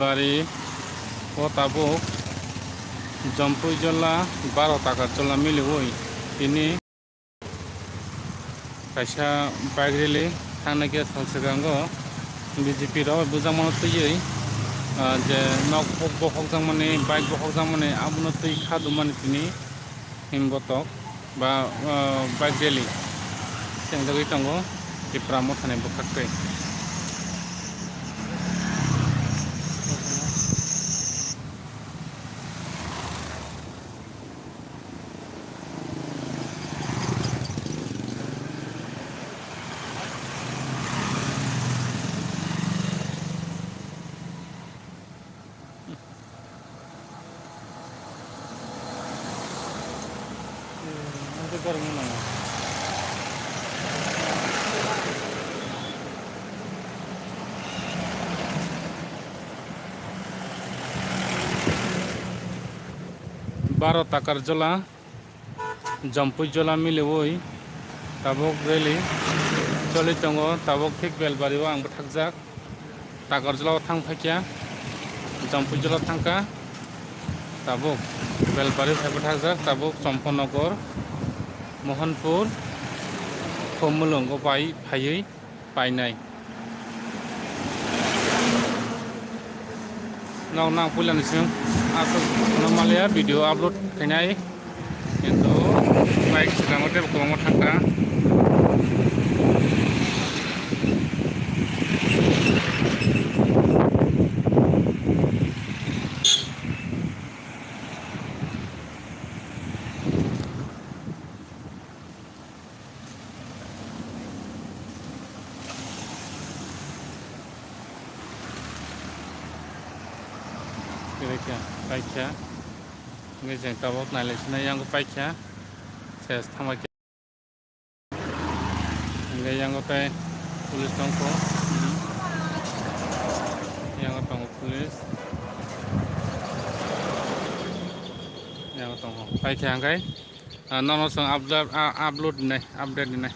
বাড়ি ও তাবুক জম্পুই জল্লা 12 টাকার জল্লা মিলিবই ini kaisa bike rally थांनायखौ सानसेगांगो BJP राव बुजामनो तैयै जे नक बखकजांमाने बाइक बखकजांमाने आबुनो तै खादुमाने तिनि हिमबतक बा बाइक रैली सेंजागै दंगो दिप्रा मथाने बखाखै 12 টাকার জলা জম্পুই জলা মিলেবই তাবক রেলি চলি দङ তাবक ঠিক बेलबारियाव आंबो थांजाक टाकार जलाव थांफायखिया जम्पुई जला थांका ताबक बेलबारि फायबो थांजाक ताबक चम्पनगर मोहनपुर खमुलंग फायै पायनाय नाव नां पुलिसनिसिम आसल नमालिया भिडिअ आपलोड खायनाय किन्तु बाइक सिगाङाव गोबां थांका पाइखा जों ताबक नायलायसिनाय आंबो पाइखा सेस थांबाय yang tay pulis tongko yang tongko pulis yang tongko pai kyang kai nono song upload này update này